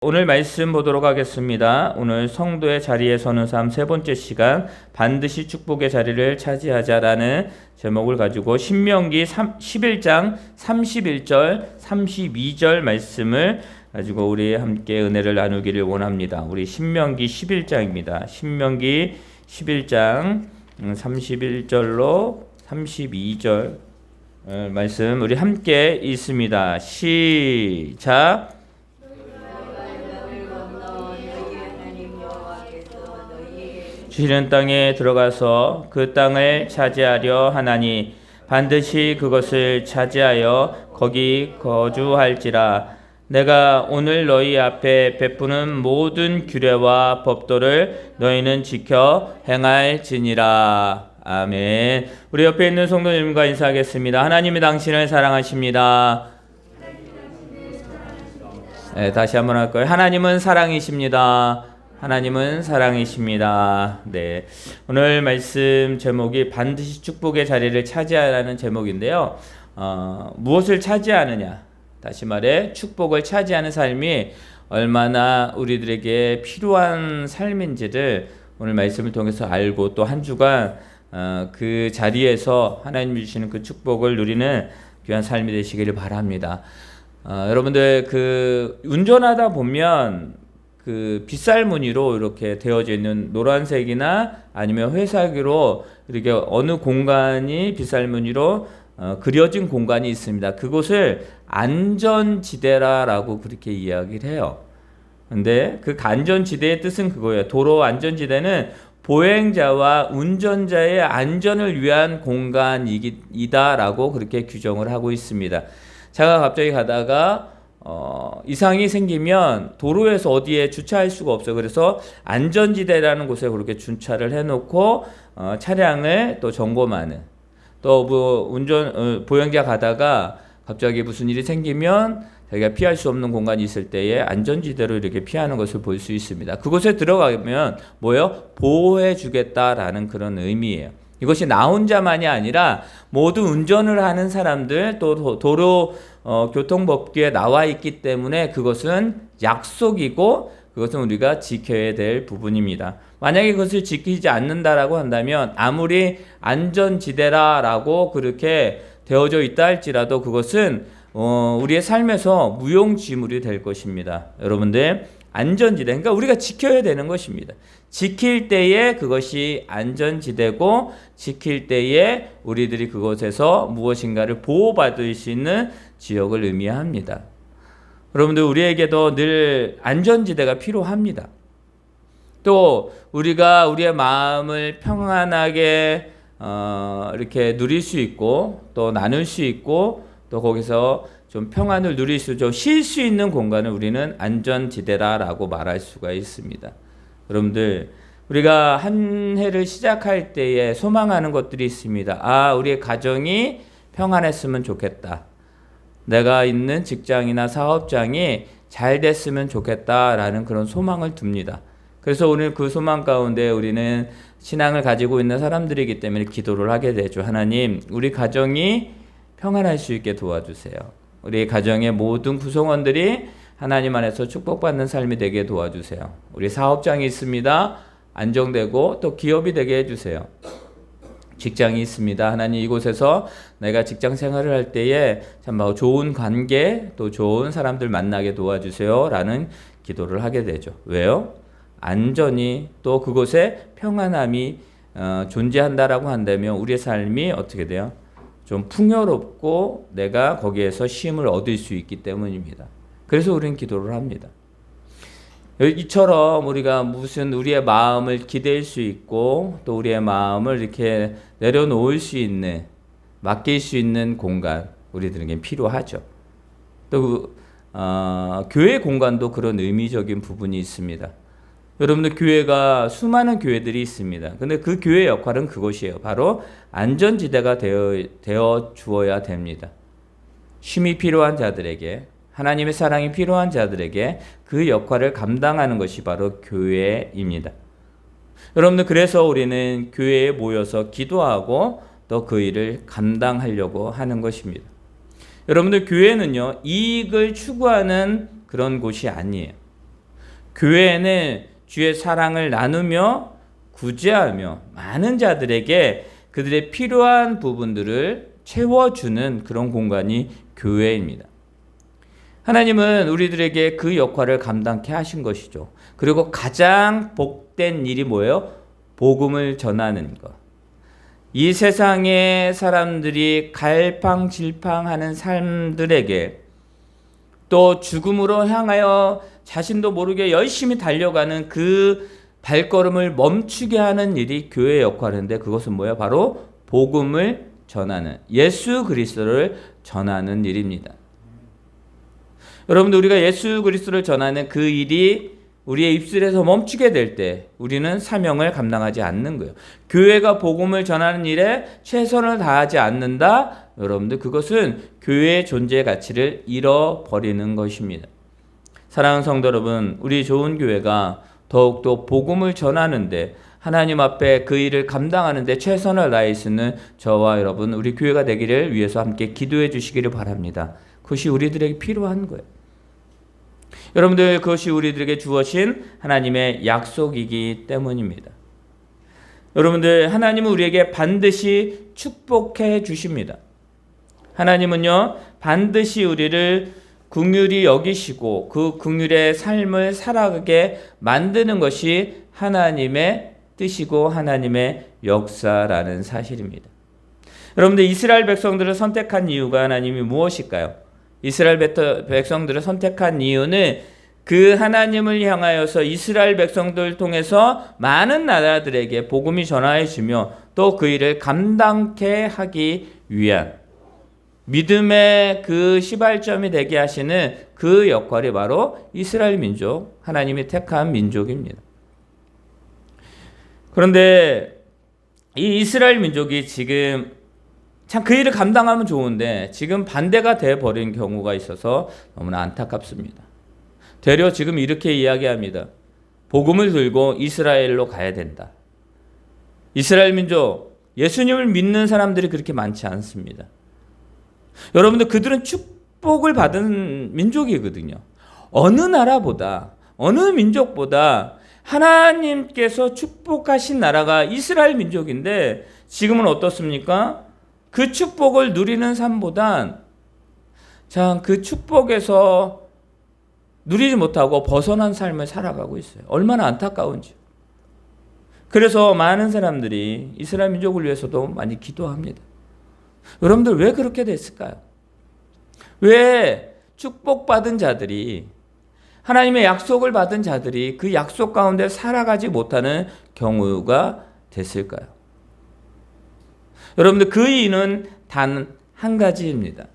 오늘 말씀 보도록 하겠습니다. 오늘 성도의 자리에 서는 삶 세 번째 시간, 반드시 축복의 자리를 차지하자라는 제목을 가지고 신명기 11장 31절 32절 말씀을 가지고 우리 함께 은혜를 나누기를 원합니다. 우리 신명기 11장입니다. 신명기 11장 31절로 32절 말씀 우리 함께 읽습니다. 시작. 주시는 땅에 들어가서 그 땅을 차지하려 하나니 반드시 그것을 차지하여 거기 거주할지라. 내가 오늘 너희 앞에 베푸는 모든 규례와 법도를 너희는 지켜 행할지니라. 아멘. 우리 옆에 있는 성도님과 인사하겠습니다. 하나님이 당신을 사랑하십니다. 네, 다시 한번 할 거예요. 하나님은 사랑이십니다. 하나님은 사랑이십니다. 네, 오늘 말씀 제목이 반드시 축복의 자리를 차지하라는 제목인데요. 무엇을 차지하느냐? 다시 말해 축복을 차지하는 삶이 얼마나 우리들에게 필요한 삶인지를 오늘 말씀을 통해서 알고 또 한 주간 그 자리에서 하나님 주시는 그 축복을 누리는 귀한 삶이 되시기를 바랍니다. 여러분들 그 운전하다 보면 그 빗살무늬로 이렇게 되어져 있는 노란색이나 아니면 회색으로 이렇게 어느 공간이 빗살무늬로 그려진 공간이 있습니다. 그곳을 안전지대라고 그렇게 이야기를 해요. 근데 그 안전지대의 뜻은 그거예요. 도로 안전지대는 보행자와 운전자의 안전을 위한 공간이다라고 그렇게 규정을 하고 있습니다. 제가 갑자기 가다가 이상이 생기면 도로에서 어디에 주차할 수가 없어요. 그래서 안전지대라는 곳에 그렇게 주차를 해놓고 차량을 또 점검하는, 또 뭐 보행자 가다가 갑자기 무슨 일이 생기면 자기가 피할 수 없는 공간이 있을 때에 안전지대로 이렇게 피하는 것을 볼 수 있습니다. 그곳에 들어가면 뭐예요? 보호해 주겠다라는 그런 의미예요. 이것이 나 혼자만이 아니라 모두 운전을 하는 사람들, 또 도로 교통법규에 나와 있기 때문에 그것은 약속이고 그것은 우리가 지켜야 될 부분입니다. 만약에 그것을 지키지 않는다라고 한다면 아무리 안전지대라라고 그렇게 되어져 있다 할지라도 그것은 우리의 삶에서 무용지물이 될 것입니다. 여러분들, 안전지대, 그러니까 우리가 지켜야 되는 것입니다. 지킬 때에 그것이 안전지대고, 지킬 때에 우리들이 그곳에서 무엇인가를 보호받을 수 있는 지역을 의미합니다. 여러분들, 우리에게도 늘 안전지대가 필요합니다. 또 우리가 우리의 마음을 평안하게 이렇게 누릴 수 있고, 또 나눌 수 있고, 또 거기서 좀 평안을 누릴 수, 좀 쉴 수 있는 공간을 우리는 안전지대라고 말할 수가 있습니다. 여러분들, 우리가 한 해를 시작할 때에 소망하는 것들이 있습니다. 우리의 가정이 평안했으면 좋겠다. 내가 있는 직장이나 사업장이 잘 됐으면 좋겠다라는 그런 소망을 둡니다. 그래서 오늘 그 소망 가운데 우리는 신앙을 가지고 있는 사람들이기 때문에 기도를 하게 되죠. 하나님, 우리 가정이 평안할 수 있게 도와주세요. 우리 가정의 모든 구성원들이 하나님 안에서 축복받는 삶이 되게 도와주세요. 우리 사업장이 있습니다. 안정되고 또 기업이 되게 해주세요. 직장이 있습니다. 하나님, 이곳에서 내가 직장 생활을 할 때에 참 좋은 관계, 또 좋은 사람들 만나게 도와주세요 라는 기도를 하게 되죠. 왜요? 안전이, 또 그곳에 평안함이 존재한다라고 한다면 우리의 삶이 어떻게 돼요? 좀 풍요롭고 내가 거기에서 쉼을 얻을 수 있기 때문입니다. 그래서 우리는 기도를 합니다. 이처럼 우리가 무슨 우리의 마음을 기댈 수 있고 또 우리의 마음을 이렇게 내려놓을 수 있는, 맡길 수 있는 공간, 우리들에게 필요하죠. 또 교회 공간도 그런 의미적인 부분이 있습니다. 여러분들, 교회가 수많은 교회들이 있습니다. 근데 그 교회의 역할은 그것이에요. 바로 안전지대가 되어 주어야 됩니다. 쉼이 필요한 자들에게, 하나님의 사랑이 필요한 자들에게 그 역할을 감당하는 것이 바로 교회입니다. 여러분들, 그래서 우리는 교회에 모여서 기도하고 또 그 일을 감당하려고 하는 것입니다. 여러분들, 교회는요, 이익을 추구하는 그런 곳이 아니에요. 교회는 주의 사랑을 나누며 구제하며 많은 자들에게 그들의 필요한 부분들을 채워주는 그런 공간이 교회입니다. 하나님은 우리들에게 그 역할을 감당케 하신 것이죠. 그리고 가장 복된 일이 뭐예요? 복음을 전하는 것. 이 세상의 사람들이 갈팡질팡하는 삶들에게 또 죽음으로 향하여 자신도 모르게 열심히 달려가는 그 발걸음을 멈추게 하는 일이 교회의 역할인데, 그것은 뭐예요? 바로 복음을 전하는, 예수 그리스도를 전하는 일입니다. 여러분들, 우리가 예수 그리스도를 전하는 그 일이 우리의 입술에서 멈추게 될 때 우리는 사명을 감당하지 않는 거예요. 교회가 복음을 전하는 일에 최선을 다하지 않는다? 여러분들, 그것은 교회의 존재 가치를 잃어버리는 것입니다. 사랑하는 성도 여러분, 우리 좋은 교회가 더욱더 복음을 전하는데, 하나님 앞에 그 일을 감당하는 데 최선을 다할 수 있는 저와 여러분, 우리 교회가 되기를 위해서 함께 기도해 주시기를 바랍니다. 그것이 우리들에게 필요한 거예요. 여러분들, 그것이 우리들에게 주어진 하나님의 약속이기 때문입니다. 여러분들, 하나님은 우리에게 반드시 축복해 주십니다. 하나님은요, 반드시 우리를 긍휼히 여기시고 그 긍휼의 삶을 살아가게 만드는 것이 하나님의 뜻이고 하나님의 역사라는 사실입니다. 여러분들, 이스라엘 백성들을 선택한 이유가 하나님이 무엇일까요? 이스라엘 백성들을 선택한 이유는 그 하나님을 향하여서 이스라엘 백성들을 통해서 많은 나라들에게 복음이 전하여지며 또 그 일을 감당케 하기 위한 믿음의 그 시발점이 되게 하시는 그 역할이 바로 이스라엘 민족, 하나님이 택한 민족입니다. 그런데 이 이스라엘 민족이 지금 참 그 일을 감당하면 좋은데 지금 반대가 돼버린 경우가 있어서 너무나 안타깝습니다. 되려 지금 이렇게 이야기합니다. 복음을 들고 이스라엘로 가야 된다. 이스라엘 민족, 예수님을 믿는 사람들이 그렇게 많지 않습니다. 여러분들, 그들은 축복을 받은 민족이거든요. 어느 나라보다, 어느 민족보다 하나님께서 축복하신 나라가 이스라엘 민족인데, 지금은 어떻습니까? 그 축복을 누리는 삶보단 참 그 축복에서 누리지 못하고 벗어난 삶을 살아가고 있어요. 얼마나 안타까운지. 그래서 많은 사람들이 이스라엘 민족을 위해서도 많이 기도합니다. 여러분들, 왜 그렇게 됐을까요? 왜 축복받은 자들이, 하나님의 약속을 받은 자들이 그 약속 가운데 살아가지 못하는 경우가 됐을까요? 여러분들, 그 이유는 단 한 가지입니다.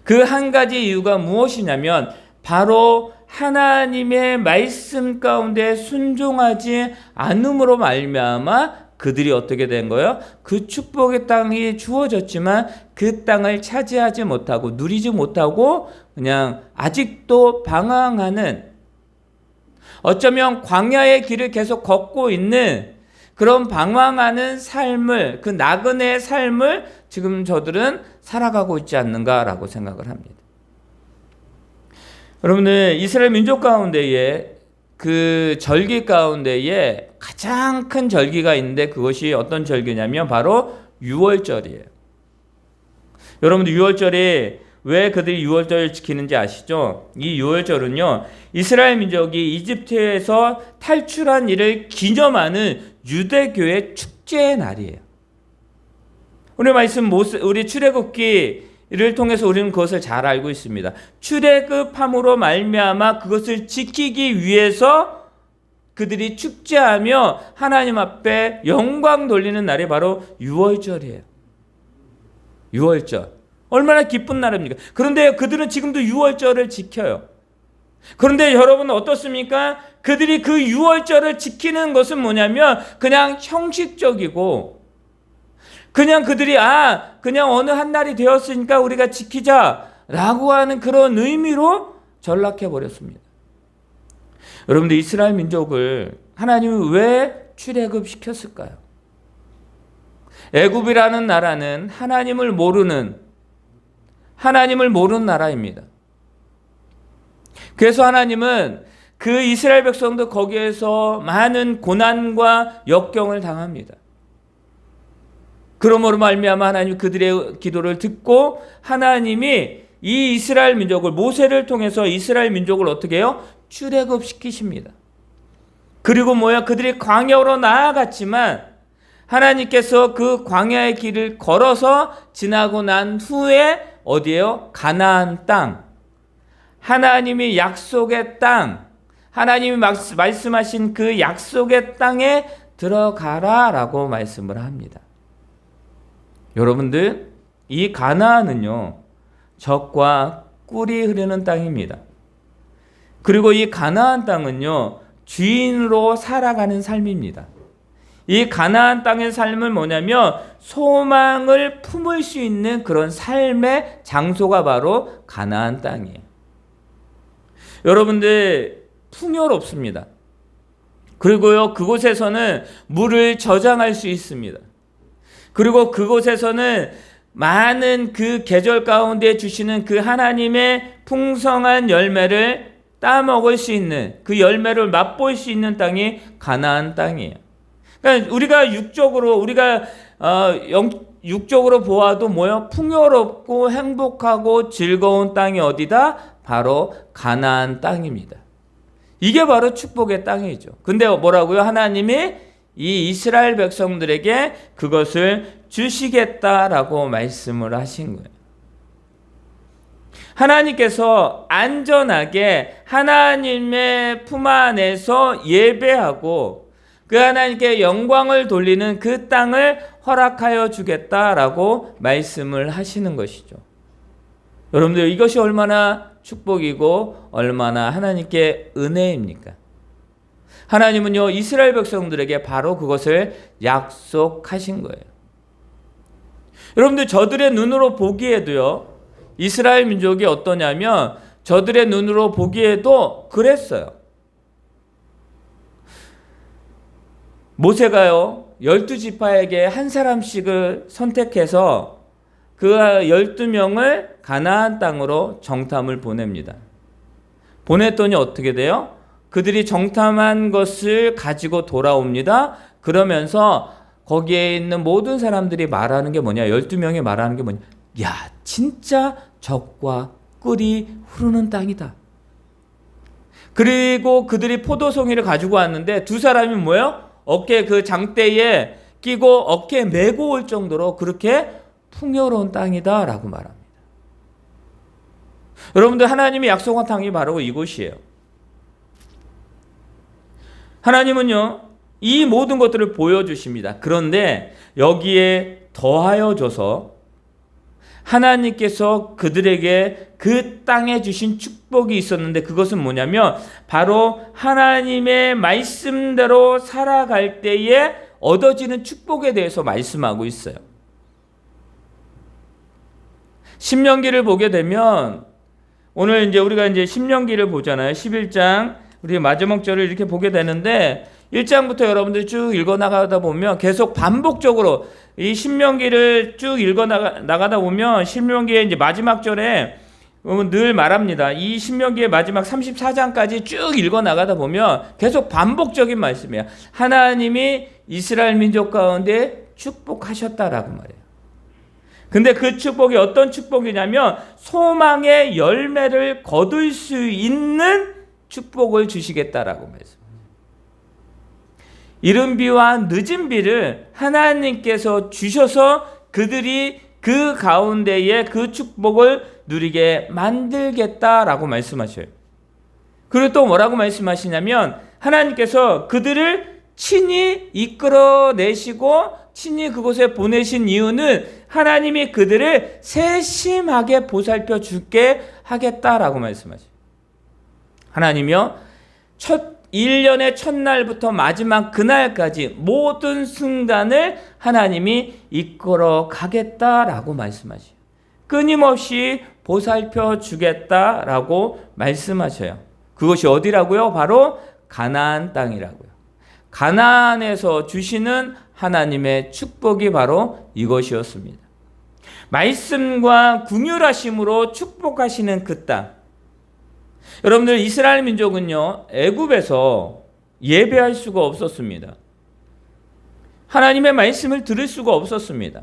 그 한 가지 이유가 무엇이냐면 바로 하나님의 말씀 가운데 순종하지 않음으로 말미암아 그들이 어떻게 된 거예요? 그 축복의 땅이 주어졌지만 그 땅을 차지하지 못하고 누리지 못하고 그냥 아직도 방황하는, 어쩌면 광야의 길을 계속 걷고 있는 그런 방황하는 삶을, 그 나그네의 삶을 지금 저들은 살아가고 있지 않는가라고 생각을 합니다. 여러분들, 이스라엘 민족 가운데에 그 절기 가운데에 가장 큰 절기가 있는데 그것이 어떤 절기냐면 바로 유월절이에요. 여러분들, 유월절에 왜 그들이 유월절을 지키는지 아시죠? 이 유월절은요, 이스라엘 민족이 이집트에서 탈출한 일을 기념하는 유대교의 축제의 날이에요. 오늘 말씀 우리 출애굽기를 통해서 우리는 그것을 잘 알고 있습니다. 출애굽함으로 말미암아 그것을 지키기 위해서 그들이 축제하며 하나님 앞에 영광 돌리는 날이 바로 유월절이에요. 유월절. 얼마나 기쁜 날입니까? 그런데 그들은 지금도 유월절을 지켜요. 그런데 여러분은 어떻습니까? 그들이 그 유월절을 지키는 것은 뭐냐면 그냥 형식적이고, 그냥 그들이 그냥 어느 한 날이 되었으니까 우리가 지키자라고 하는 그런 의미로 전락해 버렸습니다. 여러분들, 이스라엘 민족을 하나님은 왜 출애굽시켰을까요? 애굽이라는 나라는 하나님을 모르는 나라입니다. 그래서 하나님은 그 이스라엘 백성도 거기에서 많은 고난과 역경을 당합니다. 그러므로 말미암아 하나님 그들의 기도를 듣고 하나님이 이 이스라엘 민족을 모세를 통해서 이스라엘 민족을 어떻게 해요? 출애굽시키십니다. 그리고 그들이 광야로 나아갔지만 하나님께서 그 광야의 길을 걸어서 지나고 난 후에 어디에요? 가나안 땅, 하나님이 약속의 땅, 하나님이 말씀하신 그 약속의 땅에 들어가라라고 말씀을 합니다. 여러분들, 이 가나안은요, 젖과 꿀이 흐르는 땅입니다. 그리고 이 가나안 땅은요, 주인으로 살아가는 삶입니다. 이 가나안 땅의 삶은 뭐냐면 소망을 품을 수 있는 그런 삶의 장소가 바로 가나안 땅이에요. 여러분들, 풍요롭습니다. 그리고요, 그곳에서는 물을 저장할 수 있습니다. 그리고 그곳에서는 많은 그 계절 가운데 주시는 그 하나님의 풍성한 열매를 따먹을 수 있는, 그 열매를 맛볼 수 있는 땅이 가나안 땅이에요. 그러니까 우리가 육적으로 보아도 풍요롭고 행복하고 즐거운 땅이 어디다? 바로 가나안 땅입니다. 이게 바로 축복의 땅이죠. 근데 뭐라고요? 하나님이 이 이스라엘 백성들에게 그것을 주시겠다라고 말씀을 하신 거예요. 하나님께서 안전하게 하나님의 품 안에서 예배하고 그 하나님께 영광을 돌리는 그 땅을 허락하여 주겠다라고 말씀을 하시는 것이죠. 여러분들, 이것이 얼마나 축복이고 얼마나 하나님께 은혜입니까? 하나님은요, 이스라엘 백성들에게 바로 그것을 약속하신 거예요. 여러분들, 저들의 눈으로 보기에도요, 이스라엘 민족이 어떠냐면 저들의 눈으로 보기에도 그랬어요. 모세가요, 12지파에게 한 사람씩을 선택해서 그 12명을 가나안 땅으로 정탐을 보냅니다. 보냈더니 어떻게 돼요? 그들이 정탐한 것을 가지고 돌아옵니다. 그러면서 거기에 있는 모든 사람들이 말하는 게 뭐냐? 12명이 말하는 게 뭐냐? 야, 진짜 젖과 꿀이 흐르는 땅이다. 그리고 그들이 포도송이를 가지고 왔는데 두 사람이 뭐예요? 어깨 그 장대에 끼고 어깨에 메고 올 정도로 그렇게 풍요로운 땅이다 라고 말합니다. 여러분들, 하나님이 약속한 땅이 바로 이곳이에요. 하나님은요, 이 모든 것들을 보여주십니다. 그런데 여기에 더하여 줘서 하나님께서 그들에게 그 땅에 주신 축복이 있었는데 그것은 뭐냐면 바로 하나님의 말씀대로 살아갈 때에 얻어지는 축복에 대해서 말씀하고 있어요. 신명기를 보게 되면 오늘 우리가 신명기를 보잖아요. 11장 우리 마지막 절을 이렇게 보게 되는데 1장부터 여러분들이 쭉 읽어나가다 보면 계속 반복적으로 이 신명기를 쭉 읽어나가다 보면 신명기의 마지막 절에 늘 말합니다. 이 신명기의 마지막 34장까지 쭉 읽어나가다 보면 계속 반복적인 말씀이에요. 하나님이 이스라엘 민족 가운데 축복하셨다라고 말해요. 근데 그 축복이 어떤 축복이냐면 소망의 열매를 거둘 수 있는 축복을 주시겠다라고 말씀합니다. 이른 비와 늦은 비를 하나님께서 주셔서 그들이 그 가운데에 그 축복을 누리게 만들겠다라고 말씀하셔요. 그리고 또 뭐라고 말씀하시냐면 하나님께서 그들을 친히 이끌어내시고 친히 그곳에 보내신 이유는 하나님이 그들을 세심하게 보살펴 주게 하겠다라고 말씀하셔요. 하나님이요, 1년의 첫날부터 마지막 그날까지 모든 순간을 하나님이 이끌어 가겠다라고 말씀하셔요. 끊임없이 보살펴 주겠다라고 말씀하셔요. 그것이 어디라고요? 바로 가나안 땅이라고요. 가나안에서 주시는 하나님의 축복이 바로 이것이었습니다. 말씀과 긍휼하심으로 축복하시는 그 땅. 여러분들 이스라엘 민족은요, 애굽에서 예배할 수가 없었습니다. 하나님의 말씀을 들을 수가 없었습니다.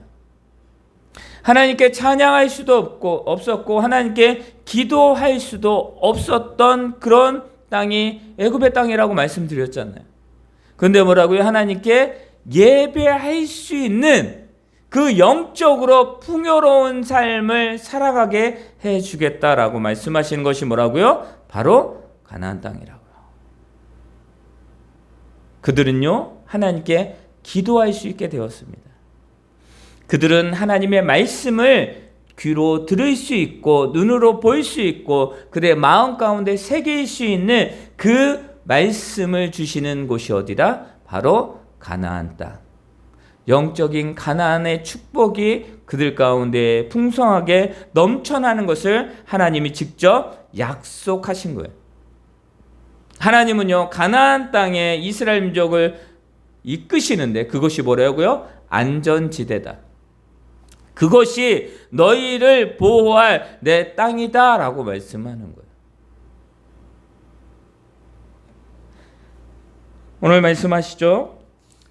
하나님께 찬양할 수도 없었고 하나님께 기도할 수도 없었던 그런 땅이 애굽의 땅이라고 말씀드렸잖아요. 그런데 뭐라고요? 하나님께 예배할 수 있는 그 영적으로 풍요로운 삶을 살아가게 해주겠다라고 말씀하시는 것이 뭐라고요? 바로 가나안 땅이라고요. 그들은요, 하나님께 기도할 수 있게 되었습니다. 그들은 하나님의 말씀을 귀로 들을 수 있고 눈으로 볼 수 있고 그들의 마음 가운데 새길 수 있는 그 말씀을 주시는 곳이 어디다? 바로 가나안 땅. 영적인 가나안의 축복이 그들 가운데 풍성하게 넘쳐나는 것을 하나님이 직접 약속하신 거예요. 하나님은요, 가나안 땅에 이스라엘 민족을 이끄시는데 그것이 뭐라고요? 안전지대다. 그것이 너희를 보호할 내 땅이다 라고 말씀하는 거예요. 오늘 말씀하시죠.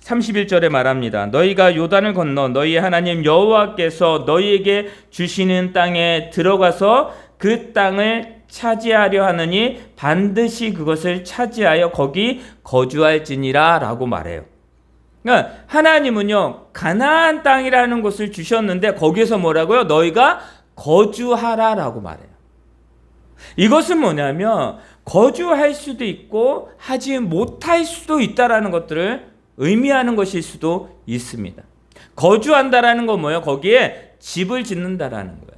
31절에 말합니다. 너희가 요단을 건너 너희 하나님 여호와께서 너희에게 주시는 땅에 들어가서 그 땅을 차지하려 하느니 반드시 그것을 차지하여 거기 거주할지니라 라고 말해요. 그러니까 하나님은요, 가나안 땅이라는 곳을 주셨는데 거기에서 뭐라고요? 너희가 거주하라 라고 말해요. 이것은 뭐냐면 거주할 수도 있고 하지 못할 수도 있다라는 것들을 의미하는 것일 수도 있습니다. 거주한다라는 건 뭐예요? 거기에 집을 짓는다라는 거예요.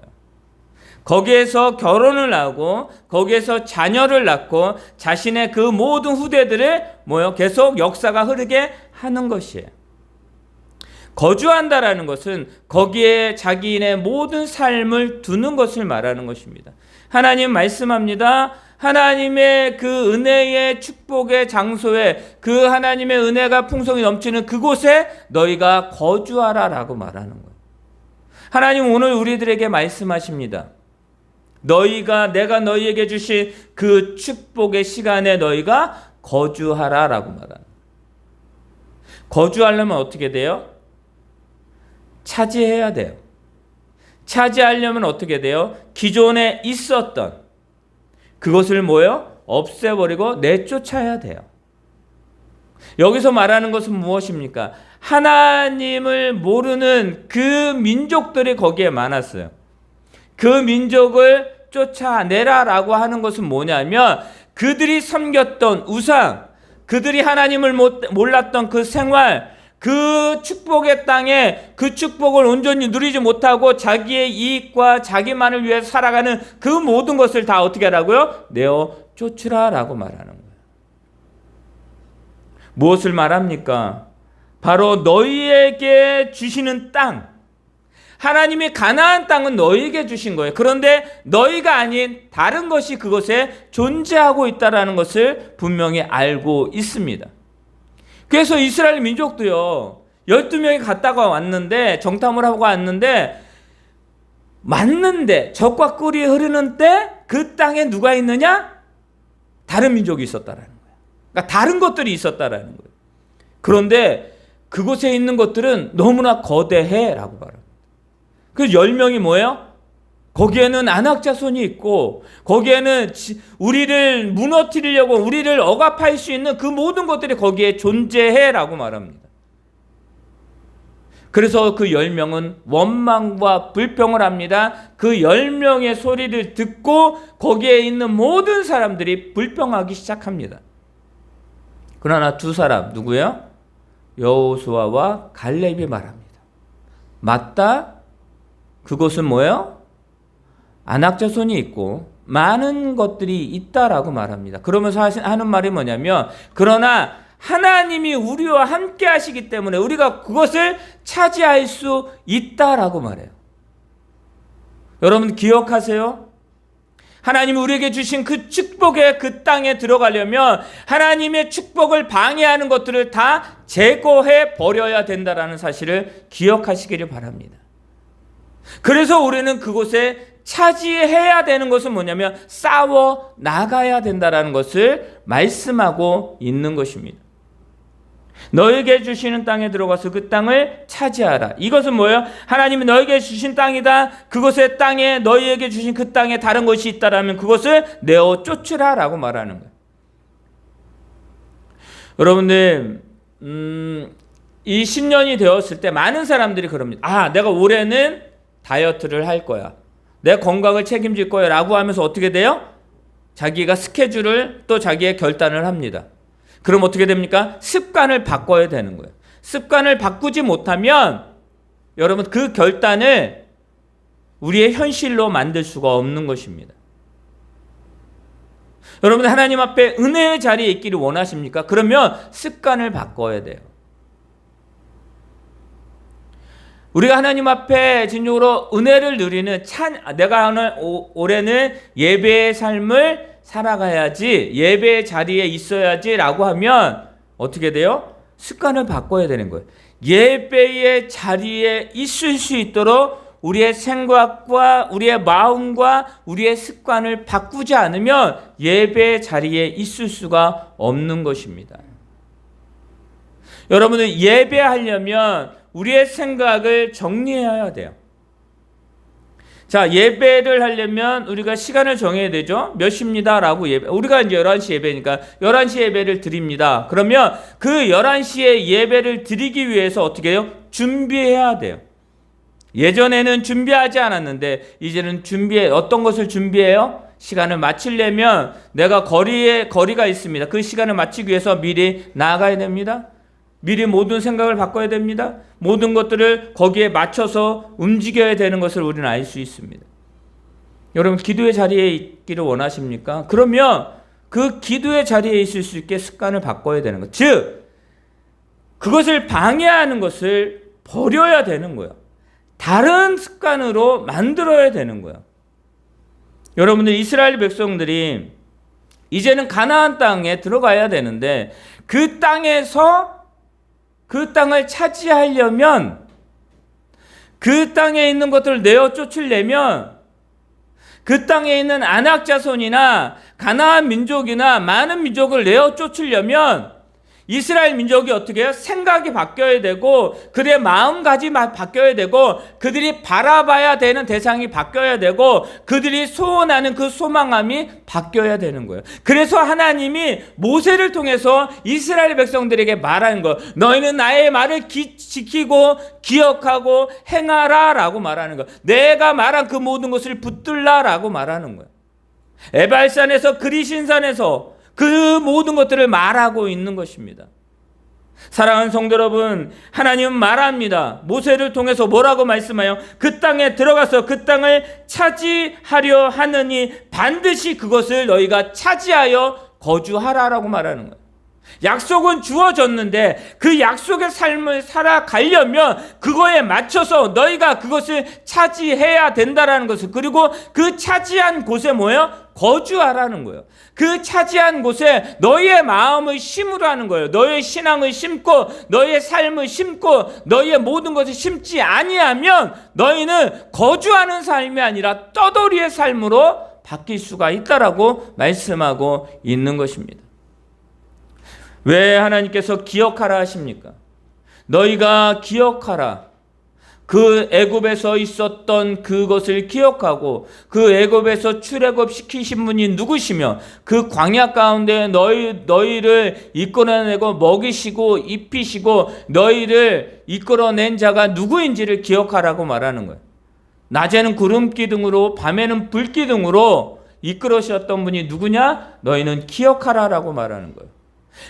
거기에서 결혼을 하고 거기에서 자녀를 낳고 자신의 그 모든 후대들을 계속 역사가 흐르게 하는 것이에요. 거주한다라는 것은 거기에 자기인의 모든 삶을 두는 것을 말하는 것입니다. 하나님 말씀합니다. 하나님의 그 은혜의 축복의 장소에 그 하나님의 은혜가 풍성히 넘치는 그곳에 너희가 거주하라라고 말하는 거예요. 하나님 오늘 우리들에게 말씀하십니다. 내가 너희에게 주신 그 축복의 시간에 너희가 거주하라라고 말하는 거예요. 거주하려면 어떻게 돼요? 차지해야 돼요. 차지하려면 어떻게 돼요? 기존에 있었던 그것을 없애버리고 내쫓아야 돼요. 여기서 말하는 것은 무엇입니까? 하나님을 모르는 그 민족들이 거기에 많았어요. 그 민족을 쫓아내라라고 하는 것은 뭐냐면 그들이 섬겼던 우상, 그들이 하나님을 몰랐던 그 생활, 그 축복의 땅에 그 축복을 온전히 누리지 못하고 자기의 이익과 자기만을 위해 살아가는 그 모든 것을 다 어떻게 하라고요? 내어 쫓으라라고 말하는 거예요. 무엇을 말합니까? 바로 너희에게 주시는 땅, 하나님이 가나안 땅은 너희에게 주신 거예요. 그런데 너희가 아닌 다른 것이 그곳에 존재하고 있다는 것을 분명히 알고 있습니다. 그래서 이스라엘 민족도요, 12명이 갔다가 왔는데, 정탐을 하고 왔는데, 맞는데, 젖과 꿀이 흐르는 때, 그 땅에 누가 있느냐? 다른 민족이 있었다라는 거예요. 그러니까 다른 것들이 있었다라는 거예요. 그런데 그곳에 있는 것들은 너무나 거대해 라고 말합니다. 그 10명이 뭐예요? 거기에는 안악자손이 있고 거기에는 우리를 무너뜨리려고 우리를 억압할 수 있는 그 모든 것들이 거기에 존재해라고 말합니다. 그래서 그 10명은 원망과 불평을 합니다. 그 10명의 소리를 듣고 거기에 있는 모든 사람들이 불평하기 시작합니다. 그러나 두 사람 누구예요? 여호수아와 갈렙이 말합니다. 맞다. 그곳은 뭐예요? 안악자손이 있고 많은 것들이 있다라고 말합니다. 그러면서 하는 말이 뭐냐면 그러나 하나님이 우리와 함께 하시기 때문에 우리가 그것을 차지할 수 있다라고 말해요. 여러분 기억하세요? 하나님이 우리에게 주신 그 축복의 그 땅에 들어가려면 하나님의 축복을 방해하는 것들을 다 제거해 버려야 된다라는 사실을 기억하시기를 바랍니다. 그래서 우리는 그곳에 차지해야 되는 것은 뭐냐면 싸워 나가야 된다라는 것을 말씀하고 있는 것입니다. 너에게 주시는 땅에 들어가서 그 땅을 차지하라. 이것은 뭐예요? 하나님이 너에게 주신 땅이다. 그곳의 땅에 너희에게 주신 그 땅에 다른 것이 있다라면 그것을 내어 쫓으라 라고 말하는 거예요. 여러분들 이 신년이 되었을 때 많은 사람들이 그럽니다. 내가 올해는 다이어트를 할 거야. 내 건강을 책임질 거야 라고 하면서 어떻게 돼요? 자기가 스케줄을 또 자기의 결단을 합니다. 그럼 어떻게 됩니까? 습관을 바꿔야 되는 거예요. 습관을 바꾸지 못하면 여러분 그 결단을 우리의 현실로 만들 수가 없는 것입니다. 여러분 하나님 앞에 은혜의 자리에 있기를 원하십니까? 그러면 습관을 바꿔야 돼요. 우리가 하나님 앞에 진정으로 은혜를 누리는 내가 올해는 예배의 삶을 살아가야지, 예배의 자리에 있어야지 라고 하면 어떻게 돼요? 습관을 바꿔야 되는 거예요. 예배의 자리에 있을 수 있도록 우리의 생각과 우리의 마음과 우리의 습관을 바꾸지 않으면 예배의 자리에 있을 수가 없는 것입니다. 여러분은 예배하려면 우리의 생각을 정리해야 돼요. 자, 예배를 하려면 우리가 시간을 정해야 되죠. 몇 시입니다 라고 우리가 이제 11시 예배니까 11시 예배를 드립니다. 그러면 그 11시에 예배를 드리기 위해서 어떻게 해요? 준비해야 돼요. 예전에는 준비하지 않았는데 이제는 어떤 것을 준비해요? 시간을 마치려면 내가 거리가 있습니다. 그 시간을 마치기 위해서 미리 나아가야 됩니다. 미리 모든 생각을 바꿔야 됩니다. 모든 것들을 거기에 맞춰서 움직여야 되는 것을 우리는 알 수 있습니다. 여러분 기도의 자리에 있기를 원하십니까? 그러면 그 기도의 자리에 있을 수 있게 습관을 바꿔야 되는 것. 즉 그것을 방해하는 것을 버려야 되는 거예요. 다른 습관으로 만들어야 되는 거예요. 여러분들 이스라엘 백성들이 이제는 가나안 땅에 들어가야 되는데 그 땅에서 그 땅을 차지하려면 그 땅에 있는 것들을 내어 쫓으려면 그 땅에 있는 아낙 자손이나 가나안 민족이나 많은 민족을 내어 쫓으려면 이스라엘 민족이 어떻게 해요? 생각이 바뀌어야 되고 그들의 마음가짐이 바뀌어야 되고 그들이 바라봐야 되는 대상이 바뀌어야 되고 그들이 소원하는 그 소망함이 바뀌어야 되는 거예요. 그래서 하나님이 모세를 통해서 이스라엘 백성들에게 말하는 거예요. 너희는 나의 말을 지키고 기억하고 행하라 라고 말하는 거예요. 내가 말한 그 모든 것을 붙들라 라고 말하는 거예요. 에발산에서 그리신산에서 그 모든 것들을 말하고 있는 것입니다. 사랑하는 성도 여러분, 하나님은 말합니다. 모세를 통해서 뭐라고 말씀하여 그 땅에 들어가서 그 땅을 차지하려 하느니 반드시 그것을 너희가 차지하여 거주하라라고 말하는 거예요. 약속은 주어졌는데 그 약속의 삶을 살아가려면 그거에 맞춰서 너희가 그것을 차지해야 된다라는 것을, 그리고 그 차지한 곳에 뭐예요? 거주하라는 거예요. 그 차지한 곳에 너희의 마음을 심으라는 거예요. 너희의 신앙을 심고 너희의 삶을 심고 너희의 모든 것을 심지 아니하면 너희는 거주하는 삶이 아니라 떠돌이의 삶으로 바뀔 수가 있다라고 말씀하고 있는 것입니다. 왜 하나님께서 기억하라 하십니까? 너희가 기억하라. 그 애굽에서 있었던 그것을 기억하고 그 애굽에서 출애굽 시키신 분이 누구시며 그 광야 가운데 너희를 이끌어내고 먹이시고 입히시고 너희를 이끌어낸 자가 누구인지를 기억하라고 말하는 거예요. 낮에는 구름 기둥으로 밤에는 불 기둥으로 이끌으셨던 분이 누구냐? 너희는 기억하라라고 말하는 거예요.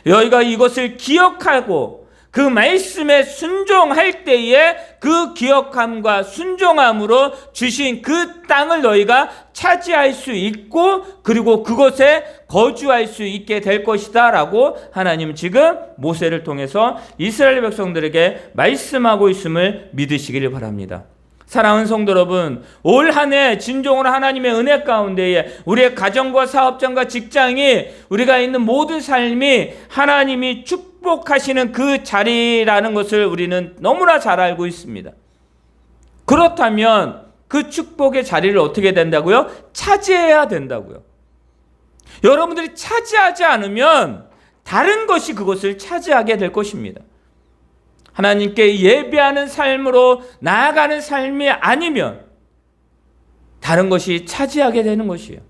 너희가 이것을 기억하고 그 말씀에 순종할 때에 그 기억함과 순종함으로 주신 그 땅을 너희가 차지할 수 있고 그리고 그곳에 거주할 수 있게 될 것이다 라고 하나님은 지금 모세를 통해서 이스라엘 백성들에게 말씀하고 있음을 믿으시기를 바랍니다. 사랑하는 성도 여러분, 올 한 해 진정으로 하나님의 은혜 가운데에 우리의 가정과 사업장과 직장이 우리가 있는 모든 삶이 하나님이 축복하시는 그 자리라는 것을 우리는 너무나 잘 알고 있습니다. 그렇다면 그 축복의 자리를 어떻게 된다고요? 차지해야 된다고요. 여러분들이 차지하지 않으면 다른 것이 그것을 차지하게 될 것입니다. 하나님께 예배하는 삶으로 나아가는 삶이 아니면 다른 것이 차지하게 되는 것이에요.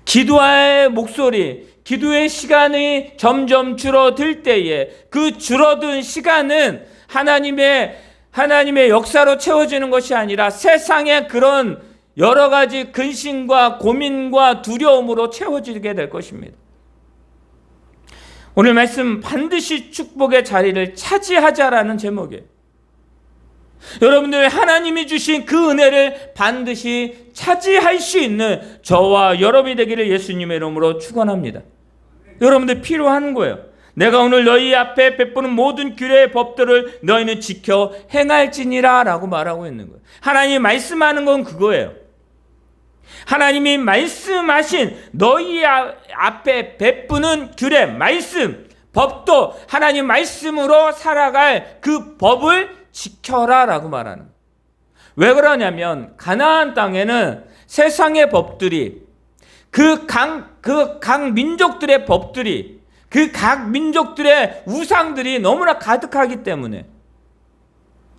기도의 목소리, 기도의 시간이 점점 줄어들 때에 그 줄어든 시간은 하나님의 역사로 채워지는 것이 아니라 세상의 그런 여러 가지 근심과 고민과 두려움으로 채워지게 될 것입니다. 오늘 말씀 반드시 축복의 자리를 차지하자라는 제목이에요. 여러분들 하나님이 주신 그 은혜를 반드시 차지할 수 있는 저와 여러분이 되기를 예수님의 이름으로 축원합니다. 여러분들 필요한 거예요. 내가 오늘 너희 앞에 베푸는 모든 규례의 법들을 너희는 지켜 행할지니라 라고 말하고 있는 거예요. 하나님이 말씀하는 건 그거예요. 하나님이 말씀하신 너희 앞에 베푸는 규례, 말씀, 법도 하나님 말씀으로 살아갈 그 법을 지켜라 라고 말하는 거예요. 왜 그러냐면 가나안 땅에는 세상의 법들이 그 각 민족들의 법들이 그 각 민족들의 우상들이 너무나 가득하기 때문에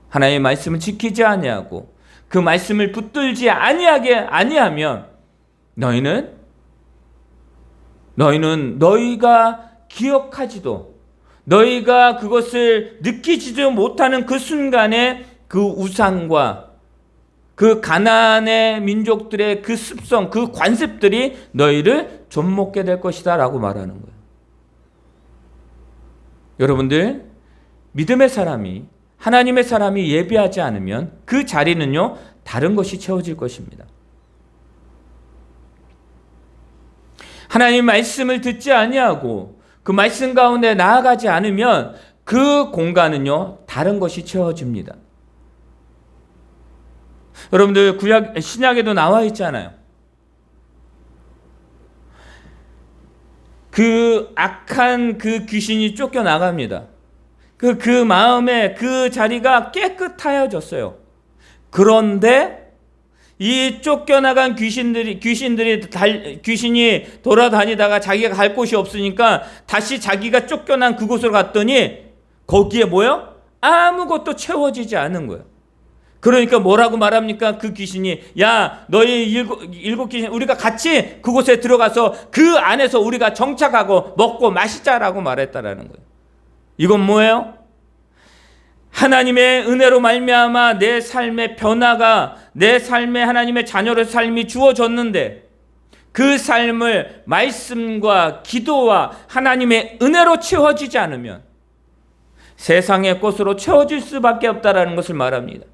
하나님의 말씀을 지키지 아니하고 그 말씀을 붙들지 아니하면 너희는 너희가 기억하지도 너희가 그것을 느끼지도 못하는 그 순간에 그 우상과 그 가나안의 민족들의 그 습성, 그 관습들이 너희를 좀먹게 될 것이다 라고 말하는 거예요. 여러분들 믿음의 사람이 하나님의 사람이 예배하지 않으면 그 자리는요 다른 것이 채워질 것입니다. 하나님 말씀을 듣지 아니하고 그 말씀 가운데 나아가지 않으면 그 공간은요 다른 것이 채워집니다. 여러분들 신약에도 나와 있잖아요. 그 악한 그 귀신이 쫓겨나갑니다. 그 마음에 그 자리가 깨끗하여졌어요. 그런데 이 쫓겨나간 귀신이 돌아다니다가 자기가 갈 곳이 없으니까 다시 자기가 쫓겨난 그곳으로 갔더니 거기에 뭐요? 아무것도 채워지지 않은 거예요. 그러니까 뭐라고 말합니까? 그 귀신이 야 너희 일곱 귀신 우리가 같이 그곳에 들어가서 그 안에서 우리가 정착하고 먹고 마시자라고 말했다라는 거예요. 이건 뭐예요? 하나님의 은혜로 말미암아 내 삶의 변화가 내 삶에 하나님의 자녀의 삶이 주어졌는데 그 삶을 말씀과 기도와 하나님의 은혜로 채워지지 않으면 세상의 것으로 채워질 수밖에 없다라는 것을 말합니다.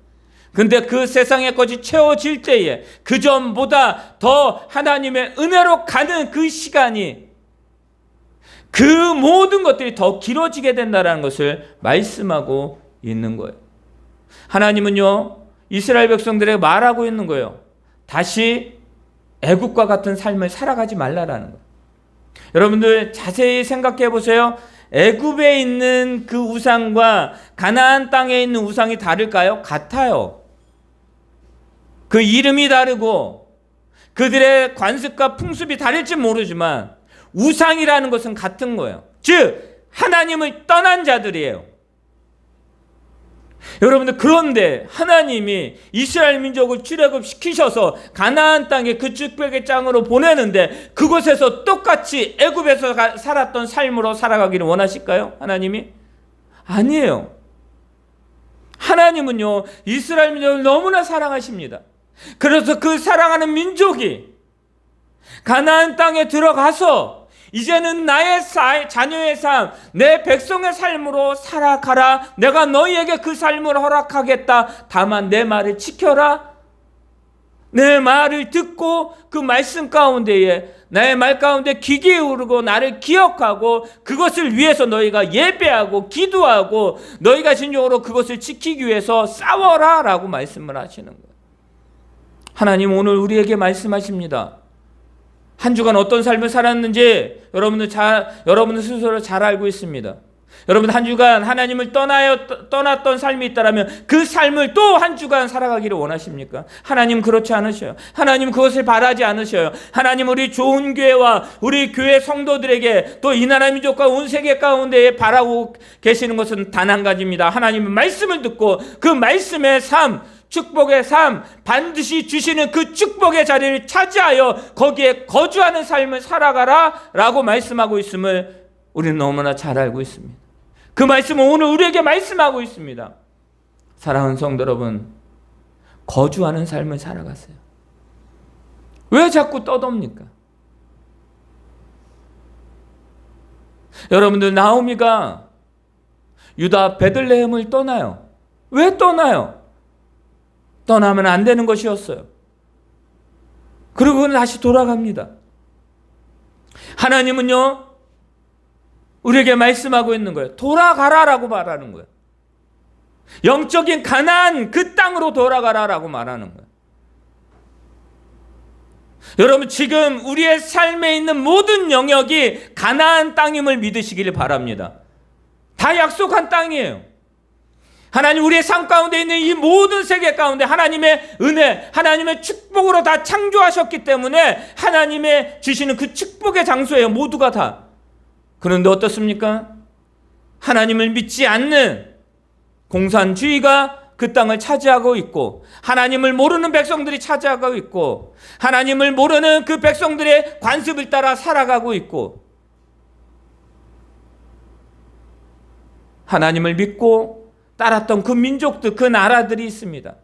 근데 그 세상의 것이 채워질 때에 그 전보다 더 하나님의 은혜로 가는 그 시간이 그 모든 것들이 더 길어지게 된다는 것을 말씀하고 있는 거예요. 하나님은요 이스라엘 백성들에게 말하고 있는 거예요. 다시 애국과 같은 삶을 살아가지 말라라는 거예요. 여러분들 자세히 생각해 보세요. 애굽에 있는 그 우상과 가나안 땅에 있는 우상이 다를까요? 같아요. 그 이름이 다르고 그들의 관습과 풍습이 다를지 모르지만 우상이라는 것은 같은 거예요. 즉 하나님을 떠난 자들이에요. 여러분들 그런데 하나님이 이스라엘 민족을 출애굽시키셔서 가나안 땅에 그 축복의 땅으로 보내는데 그곳에서 똑같이 애굽에서 살았던 삶으로 살아가기를 원하실까요? 하나님이? 아니에요. 하나님은요 이스라엘 민족을 너무나 사랑하십니다. 그래서 그 사랑하는 민족이 가나안 땅에 들어가서 이제는 나의 자녀의 삶, 내 백성의 삶으로 살아가라. 내가 너희에게 그 삶을 허락하겠다. 다만 내 말을 지켜라. 내 말을 듣고 그 말씀 가운데에 나의 말 가운데 귀 기울이고 나를 기억하고 그것을 위해서 너희가 예배하고 기도하고 너희가 진정으로 그것을 지키기 위해서 싸워라 라고 말씀을 하시는 거예요. 하나님 오늘 우리에게 말씀하십니다. 한 주간 어떤 삶을 살았는지 여러분들 스스로 잘 알고 있습니다. 여러분, 한 주간 하나님을 떠났던 삶이 있다면 그 삶을 또 한 주간 살아가기를 원하십니까? 하나님 그렇지 않으셔요. 하나님 그것을 바라지 않으셔요. 하나님 우리 좋은 교회와 우리 교회 성도들에게 또 이 나라 민족과 온 세계 가운데에 바라고 계시는 것은 단 한 가지입니다. 하나님의 말씀을 듣고 그 말씀의 삶, 축복의 삶, 반드시 주시는 그 축복의 자리를 차지하여 거기에 거주하는 삶을 살아가라 라고 말씀하고 있음을 우리는 너무나 잘 알고 있습니다. 그 말씀은 오늘 우리에게 말씀하고 있습니다. 사랑하는 성도 여러분, 거주하는 삶을 살아가세요. 왜 자꾸 떠돕니까? 여러분들, 나오미가 유다 베들레헴을 떠나요. 왜 떠나요? 떠나면 안 되는 것이었어요. 그리고 다시 돌아갑니다. 하나님은요, 우리에게 말씀하고 있는 거예요. 돌아가라라고 말하는 거예요. 영적인 가나안 그 땅으로 돌아가라라고 말하는 거예요. 여러분, 지금 우리의 삶에 있는 모든 영역이 가나안 땅임을 믿으시기를 바랍니다. 다 약속한 땅이에요. 하나님 우리의 삶 가운데 있는 이 모든 세계 가운데 하나님의 은혜, 하나님의 축복으로 다 창조하셨기 때문에 하나님의 주시는 그 축복의 장소예요. 모두가 다. 그런데 어떻습니까? 하나님을 믿지 않는 공산주의가 그 땅을 차지하고 있고, 하나님을 모르는 백성들이 차지하고 있고, 하나님을 모르는 그 백성들의 관습을 따라 살아가고 있고, 하나님을 믿고 따랐던 그 민족들, 그 나라들이 있습니다.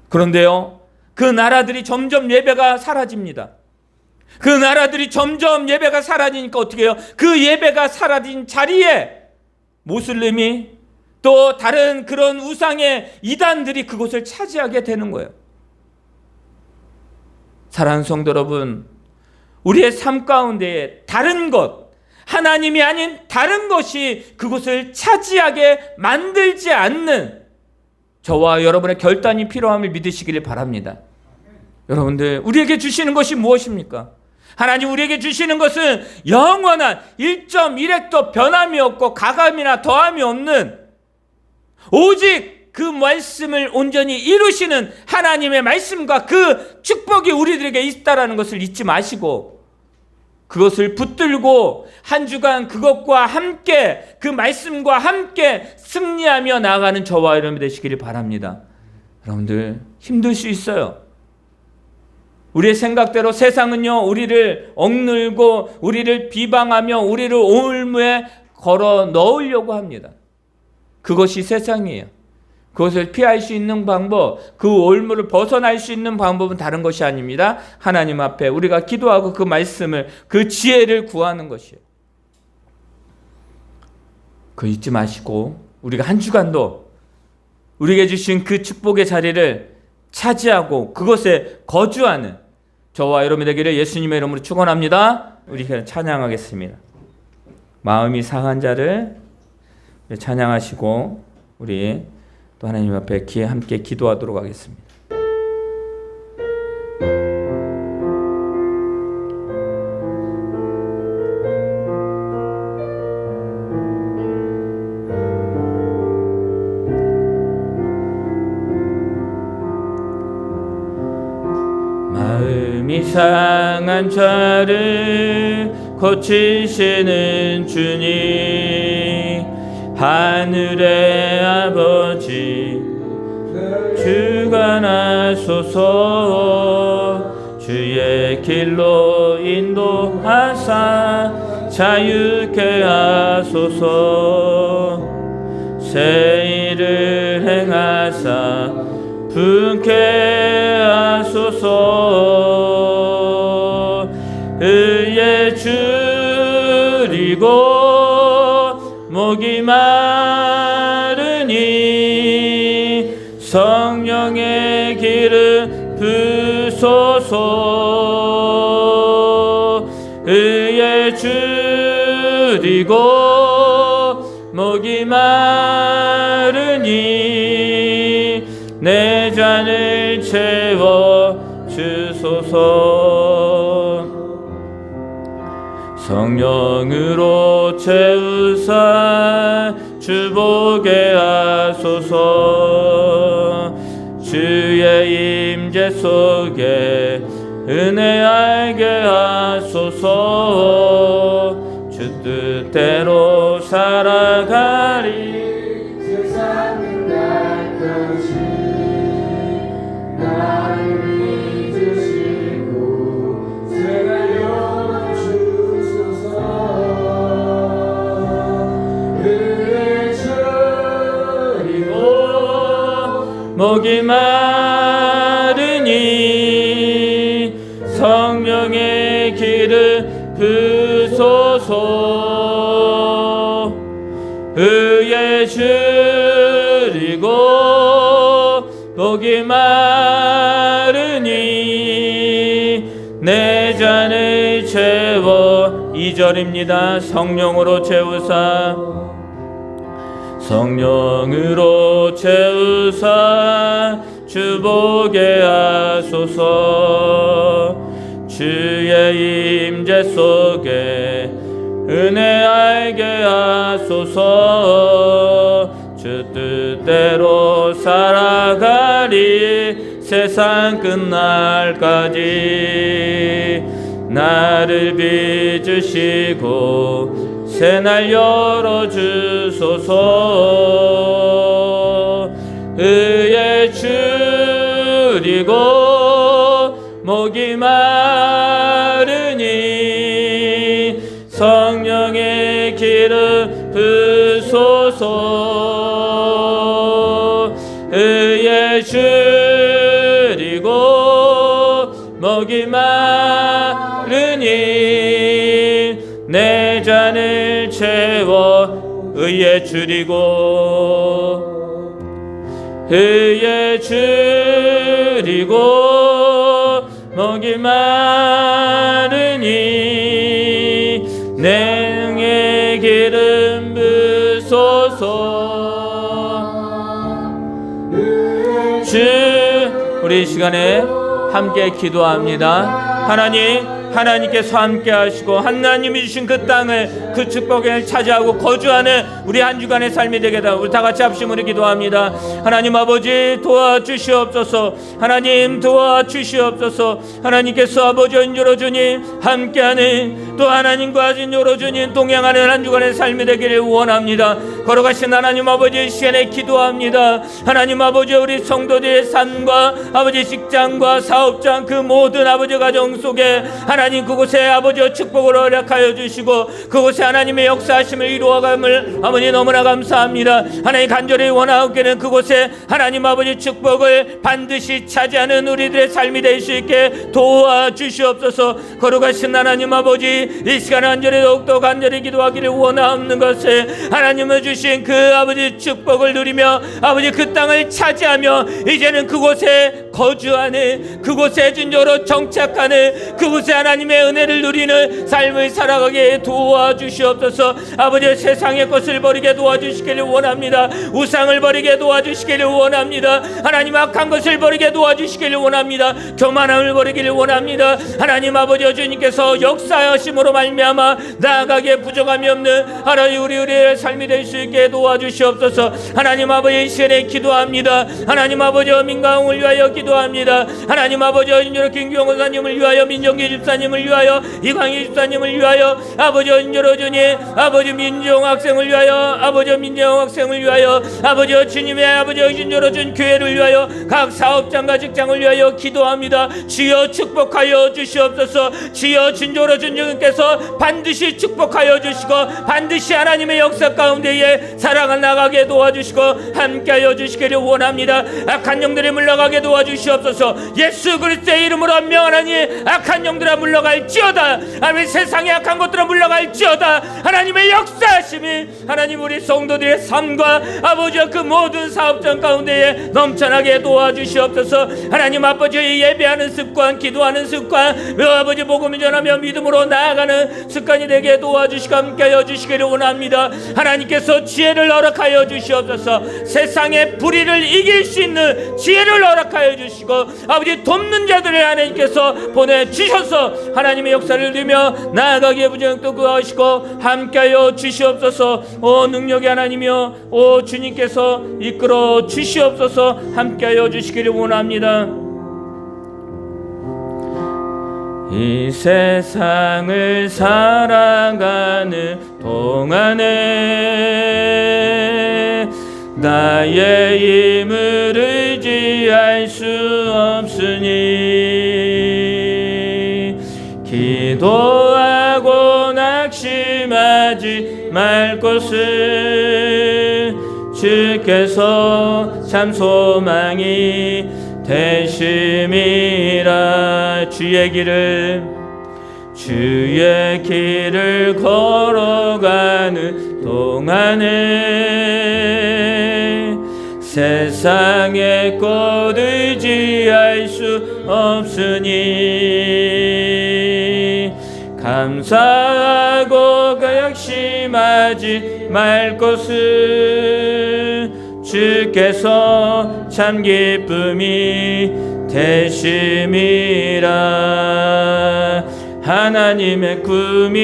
그런데요, 그 나라들이 점점 예배가 사라집니다. 그 나라들이 점점 예배가 사라지니까 어떻게 해요? 그 예배가 사라진 자리에 모슬림이 또 다른 그런 우상의 이단들이 그곳을 차지하게 되는 거예요. 사랑하는 성도 여러분, 우리의 삶 가운데에 다른 것, 하나님이 아닌 다른 것이 그곳을 차지하게 만들지 않는 저와 여러분의 결단이 필요함을 믿으시기를 바랍니다. 여러분들, 우리에게 주시는 것이 무엇입니까? 하나님 우리에게 주시는 것은 영원한 1.1획도 변함이 없고 가감이나 더함이 없는, 오직 그 말씀을 온전히 이루시는 하나님의 말씀과 그 축복이 우리들에게 있다라는 것을 잊지 마시고, 그것을 붙들고 한 주간 그것과 함께, 그 말씀과 함께 승리하며 나아가는 저와 여러분 되시기를 바랍니다. 여러분들, 힘들 수 있어요. 우리의 생각대로 세상은요, 우리를 억눌고 우리를 비방하며 우리를 올무에 걸어 넣으려고 합니다. 그것이 세상이에요. 그것을 피할 수 있는 방법, 그 올무를 벗어날 수 있는 방법은 다른 것이 아닙니다. 하나님 앞에 우리가 기도하고 그 말씀을, 그 지혜를 구하는 것이에요. 그거 잊지 마시고 우리가 한 주간도 우리에게 주신 그 축복의 자리를 차지하고 그것에 거주하는 저와 여러분이 되기를 예수님의 이름으로 축원합니다. 우리 찬양하겠습니다. 마음이 상한 자를 찬양하시고 우리 또 하나님 앞에 함께 기도하도록 하겠습니다. 마음이 상한 자를 고치시는 주님, 하늘의 아버지 주관하소서. 주의 길로 인도하사 자유케 하소서. 새 일을 행하사 분케 하소서. 의에 줄이고 목이 마르니 성령의 기름 부소서. 의에 줄이고 목이 마르니 내 잔을 채워 주소서. 성령으로 채우사 주보게 하소서. 주의 임재 속에 은혜 알게 하소서. 주 뜻대로 살아가리. 세상 끝날까지 나를 믿으시고 새날 열어주소서. 은혜 주리고 목이 마르니 성령의 길을 부소서. 의에 줄이고 목이 마르니 내 잔을 채워. 2절입니다. 성령으로 채우사. 성령으로 채우사 주보게 하소서. 주의 임재 속에 은혜 알게 하소서. 주 뜻대로 살아가리. 세상 끝날까지 나를 빚으시고 새날 열어주소서. 의에 줄이고 목이 마르니 성령의 길을 부소서. 의에 줄이고 목이 마르니 내 잔을 채워. 의에 줄이고 의에 줄이고 목이 마르니 내 기름 부소서. 주 우리 이 시간에 함께 기도합니다. 하나님께서 함께 하시고 하나님이 주신 그 땅을, 그 축복을 차지하고 거주하는 우리 한 주간의 삶이 되게 다 우리 다 같이 합심으로 기도합니다. 하나님 아버지 도와주시옵소서. 하나님 도와주시옵소서. 하나님께서 아버지 은혜로 주님 함께하는, 또 하나님과 은혜로 주님 동행하는 한 주간의 삶이 되기를 원합니다. 걸어가신 하나님 아버지 이 시간에 기도합니다. 하나님 아버지 우리 성도들의 삶과 아버지 직장과 사업장 그 모든 아버지 가정 속에 하나님 그곳에 아버지의 축복을 허락하여 주시고 그곳에 하나님의 역사하심을 이루어감을 아버지 너무나 감사합니다. 하나님 간절히 원하옵기는 그곳에 하나님 아버지 축복을 반드시 차지하는 우리들의 삶이 될 수 있게 도와주시옵소서. 거룩하신 하나님 아버지 이 시간 간절히 더욱더 간절히 기도하기를 원하옵는 것을 하나님을 주신 그 아버지 축복을 누리며 아버지 그 땅을 차지하며 이제는 그곳에 거주하는, 그곳에 진정으로 정착하는, 그곳에 하나님의 은혜를 누리는 삶을 살아가게 도와주시옵소서. 아버지 세상의 것을 버리게 도와주시기를 원합니다. 우상을 버리게 도와주시기를 원합니다. 하나님 악한 것을 버리게 도와주시기를 원합니다. 교만함을 버리기를 원합니다. 하나님 아버지 주님께서 역사하심으로 말미암아 나아가게 부족함이 없는 하나님 우리의 삶이 될 수 있게 도와주시옵소서. 하나님 아버지 이 시간에 기도합니다. 하나님 아버지 민가홍을 위하여 기도합니다. 하나님 아버지 인조로 김규영 원사님을 위하여, 민정기 집사님을 위하여, 이광희 집사님을 위하여, 아버지 인조로 주님 아버지 민정 학생을 위하여, 아버지 민정 학생을 위하여, 아버지 주님의 아버지 인조로 준 교회를 위하여, 각 사업장과 직장을 위하여 기도합니다. 주여 축복하여 주시옵소서. 주여 진조로 준 주님께서 반드시 축복하여 주시고 반드시 하나님의 역사 가운데에 사랑을 나가게 도와주시고 함께하여 주시기를 원합니다. 악한 영들이 물러가게 도와주시옵소서. 예수 그리스도의 이름으로 명하나니 악한 영들아 물러갈지어다. 아멘. 세상의 악한 것들아 물러갈지어다. 하나님의 역사하심이 하나님 우리 성도들의 삶과 아버지의 그 모든 사업장 가운데에 넘쳐나게 도와주시옵소서. 하나님 아버지 예배하는 습관, 기도하는 습관, 아버지 복음을 전하며 믿음으로 나아가는 습관이 되게 도와주시고 함께하여 주시기를 원합니다. 하나님께서 지혜를 허락하여 주시옵소서. 세상의 불의를 이길 수 있는 지혜를 허락하여 주시고 아버지 돕는 자들을 하나님께서 보내주셔서 하나님의 역사를 누리며 나아가기에 부정도 구하시고 함께하여 주시옵소서. 오 능력의 하나님이여, 오 주님께서 이끌어 주시옵소서. 함께하여 주시기를 원합니다. 이 세상을 살아가는 동안에 나의 힘을 의지할 수 없으니 기도하고 낙심하지 말 것을 주께서 참 소망이 되심이라. 주의 길을 걸어가는 동안에 세상의 것 의지할 수 없으니 감사하고 낙심하지 말 것을 주께서 참 기쁨이 되심이라. 하나님의 꿈이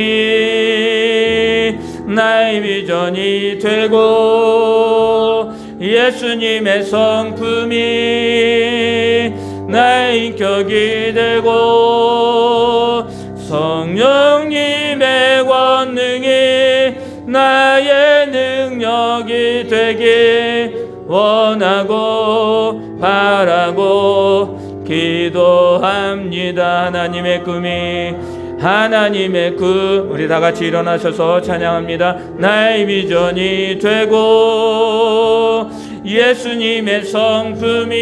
나의 비전이 되고 예수님의 성품이 나의 인격이 되고 성령님의 권능이 나의 능력이 되길 원하고 바라고 기도합니다. 하나님의 꿈, 우리 다 같이 일어나셔서 찬양합니다. 나의 비전이 되고 예수님의 성품이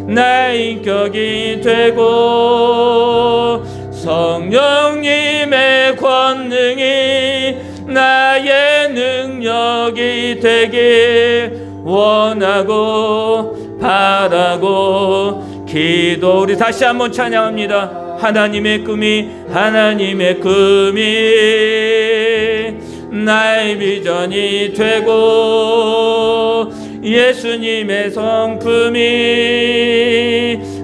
나의 인격이 되고 성령님의 권능이 나의 능력이 되길 원하고 바라고 기도. 우리 다시 한번 찬양합니다. 하나님의 꿈이 나의 비전이 되고 예수님의 성품이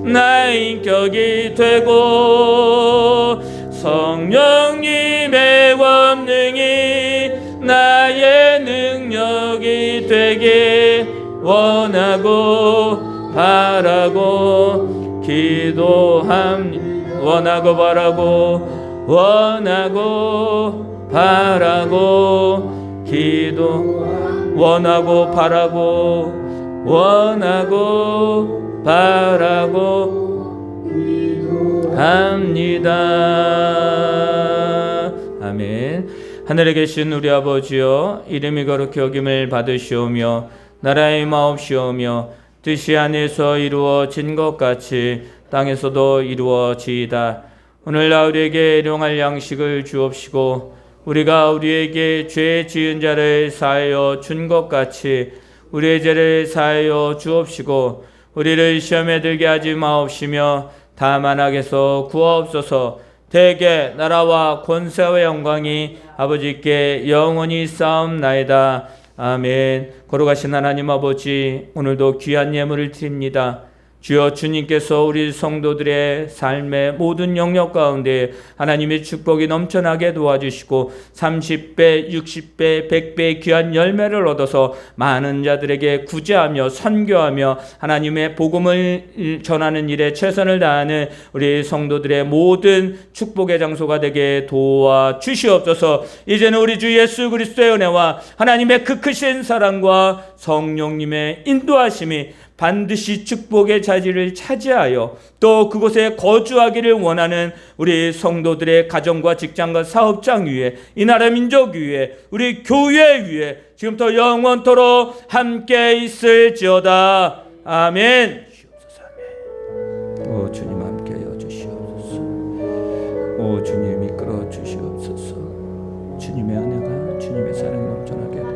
나의 인격이 되고 성령님의 권능이 나의 능력이 되길 원하고 바라고 기도합니다. 원하고 바라고 기도. 원하고 바라고 합니다. 아멘. 하늘에 계신 우리 아버지여, 이름이 거룩히 여김을 받으시오며 나라의 마옵시오며 뜻이 하늘에서 이루어진 것 같이 땅에서도 이루어지이다. 오늘날 우리에게 일용할 양식을 주옵시고 우리가 우리에게 죄 지은 자를 사하여 준 것 같이 우리의 죄를 사하여 주옵시고 우리를 시험에 들게 하지 마옵시며 다만 악에서 구하옵소서. 대개 나라와 권세와 영광이 아버지께 영원히 쌓옵나이다. 아멘. 거룩하신 하나님 아버지, 오늘도 귀한 예물을 드립니다. 주여, 주님께서 우리 성도들의 삶의 모든 영역 가운데 하나님의 축복이 넘쳐나게 도와주시고 30배, 60배, 100배의 귀한 열매를 얻어서 많은 자들에게 구제하며 선교하며 하나님의 복음을 전하는 일에 최선을 다하는 우리 성도들의 모든 축복의 장소가 되게 도와주시옵소서. 이제는 우리 주 예수 그리스도의 은혜와 하나님의 그 크신 사랑과 성령님의 인도하심이 반드시 축복의 자리를 차지하여 또 그곳에 거주하기를 원하는 우리 성도들의 가정과 직장과 사업장 위에, 이 나라 민족 위에, 우리 교회 위에 지금부터 영원토록 함께 있을지어다. 아멘. 오 주님, 함께하여 주시옵소서. 오 주님, 이끌어 주시옵소서. 주님의 은혜가, 주님의 사랑이 넘쳐나게